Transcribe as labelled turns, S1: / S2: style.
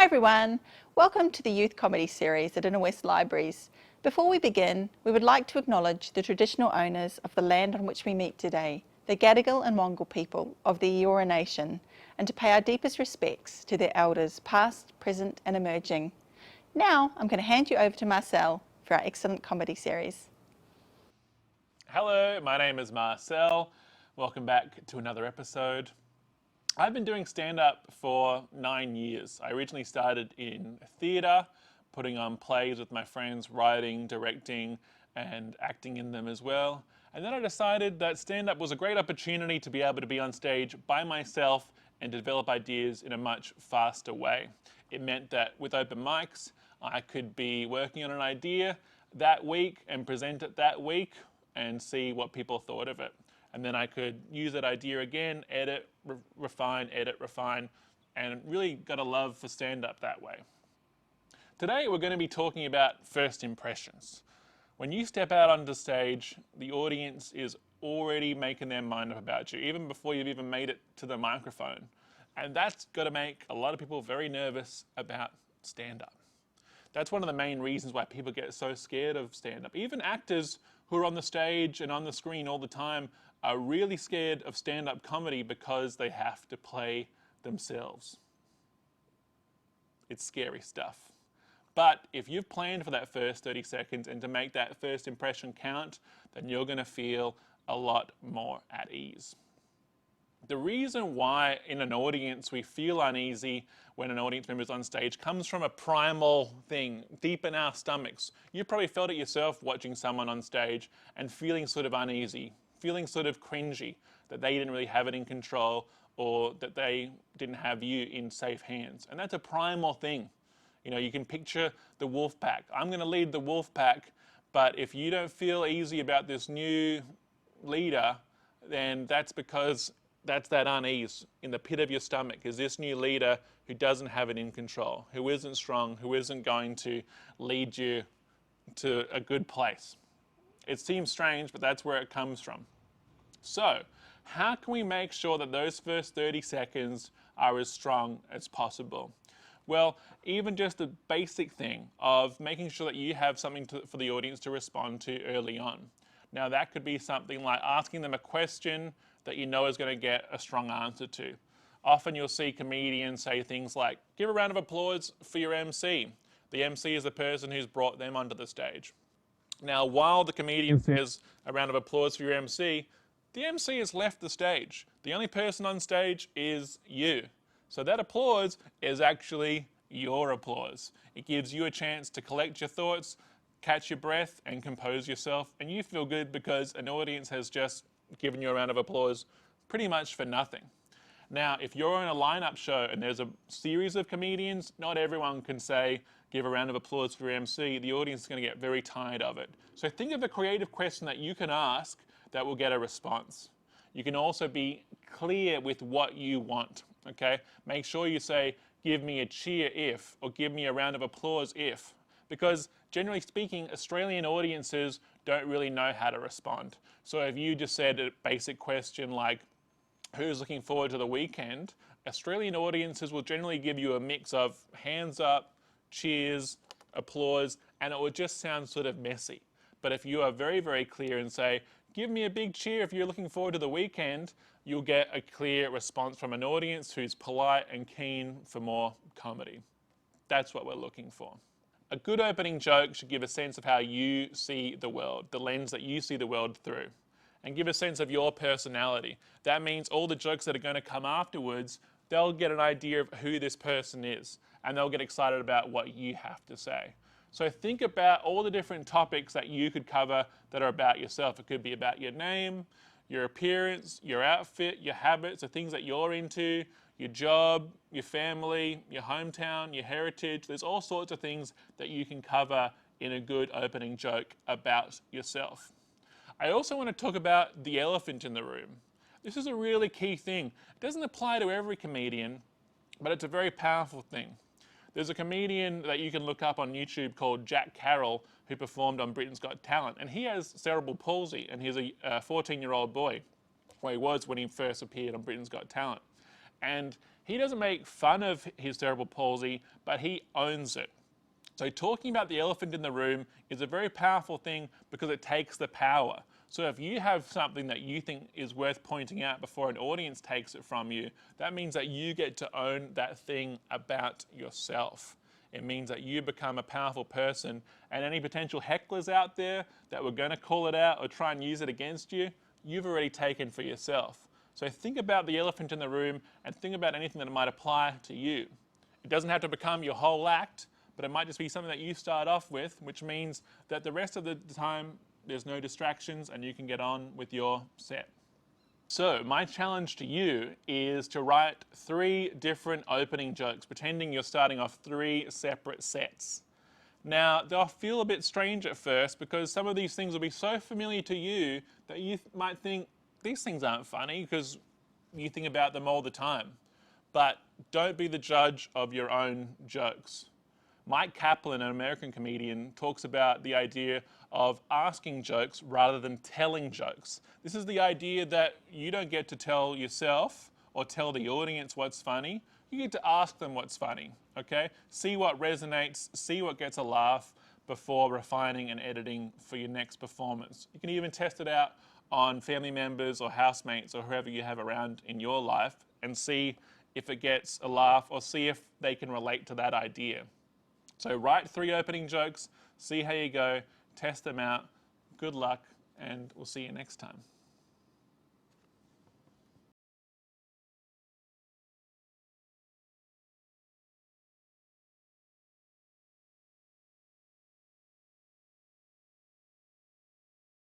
S1: Hi everyone, welcome to the Youth Comedy Series at Inner West Libraries. Before we begin, we would like to acknowledge the traditional owners of the land on which we meet today, the Gadigal and Wangal people of the Eora Nation, and to pay our deepest respects to their elders past, present and emerging. Now I'm going to hand you over to Marcel for our excellent comedy series.
S2: Hello, my name is Marcel. Welcome back to another episode. I've been doing stand-up for 9 years. I originally started in theatre, putting on plays with my friends, writing, directing, and acting in them as well. And then I decided that stand-up was a great opportunity to be able to be on stage by myself and develop ideas in a much faster way. It meant that with open mics, I could be working on an idea that week and present it that week and see what people thought of it. And then I could use that idea again, edit, refine, and really got a love for stand-up that way. Today we're going to be talking about first impressions. When you step out onto stage, the audience is already making their mind up about you, even before you've even made it to the microphone. And that's got to make a lot of people very nervous about stand-up. That's one of the main reasons why people get so scared of stand-up. Even actors who are on the stage and on the screen all the time are really scared of stand-up comedy because they have to play themselves. It's scary stuff. But if you've planned for that first 30 seconds and to make that first impression count, then you're going to feel a lot more at ease. The reason why in an audience we feel uneasy when an audience member is on stage comes from a primal thing deep in our stomachs. You've probably felt it yourself watching someone on stage and feeling sort of uneasy, feeling sort of cringy, that they didn't really have it in control or that they didn't have you in safe hands. And that's a primal thing. You know, you can picture the wolf pack. I'm going to lead the wolf pack, but if you don't feel easy about this new leader, then that's because that's that unease in the pit of your stomach. Is this new leader who doesn't have it in control, who isn't strong, who isn't going to lead you to a good place? It seems strange, but that's where it comes from. So, how can we make sure that those first 30 seconds are as strong as possible? Well, even just a basic thing of making sure that you have something for the audience to respond to early on. Now, that could be something like asking them a question that you know is going to get a strong answer to. Often you'll see comedians say things like, give a round of applause for your MC. The MC is the person who's brought them onto the stage. Now, while the comedian says a round of applause for your MC, the MC has left the stage. The only person on stage is you. So that applause is actually your applause. It gives you a chance to collect your thoughts, catch your breath, and compose yourself. And you feel good because an audience has just given you a round of applause pretty much for nothing. Now, if you're in a lineup show and there's a series of comedians, not everyone can say, give a round of applause for your MC. The audience is going to get very tired of it. So think of a creative question that you can ask that will get a response. You can also be clear with what you want, okay? Make sure you say, give me a cheer if, or give me a round of applause if. Because generally speaking, Australian audiences don't really know how to respond. So if you just said a basic question like, who's looking forward to the weekend? Australian audiences will generally give you a mix of hands up, cheers, applause, and it would just sound sort of messy. But if you are very, very clear and say, give me a big cheer if you're looking forward to the weekend, you'll get a clear response from an audience who's polite and keen for more comedy. That's what we're looking for. A good opening joke should give a sense of how you see the world, the lens that you see the world through, and give a sense of your personality. That means all the jokes that are going to come afterwards, they'll get an idea of who this person is, and they'll get excited about what you have to say. So think about all the different topics that you could cover that are about yourself. It could be about your name, your appearance, your outfit, your habits, the things that you're into, your job, your family, your hometown, your heritage. There's all sorts of things that you can cover in a good opening joke about yourself. I also want to talk about the elephant in the room. This is a really key thing. It doesn't apply to every comedian, but it's a very powerful thing. There's a comedian that you can look up on YouTube called Jack Carroll who performed on Britain's Got Talent, and he has cerebral palsy, and he's a 14-year-old boy, well, he was when he first appeared on Britain's Got Talent. And he doesn't make fun of his cerebral palsy, but he owns it. So talking about the elephant in the room is a very powerful thing because it takes the power. So if you have something that you think is worth pointing out before an audience takes it from you, that means that you get to own that thing about yourself. It means that you become a powerful person, and any potential hecklers out there that were going to call it out or try and use it against you, you've already taken for yourself. So think about the elephant in the room and think about anything that might apply to you. It doesn't have to become your whole act, but it might just be something that you start off with, which means that the rest of the time there's no distractions and you can get on with your set. So my challenge to you is to write 3 different opening jokes, pretending you're starting off 3 separate sets. Now, they'll feel a bit strange at first because some of these things will be so familiar to you that you might think these things aren't funny because you think about them all the time. But don't be the judge of your own jokes. Mike Kaplan, an American comedian, talks about the idea of asking jokes rather than telling jokes. This is the idea that you don't get to tell yourself or tell the audience what's funny. You get to ask them what's funny, okay? See what resonates, see what gets a laugh before refining and editing for your next performance. You can even test it out on family members or housemates or whoever you have around in your life and see if it gets a laugh or see if they can relate to that idea. So write 3 opening jokes, see how you go, test them out. Good luck, and we'll see you next time.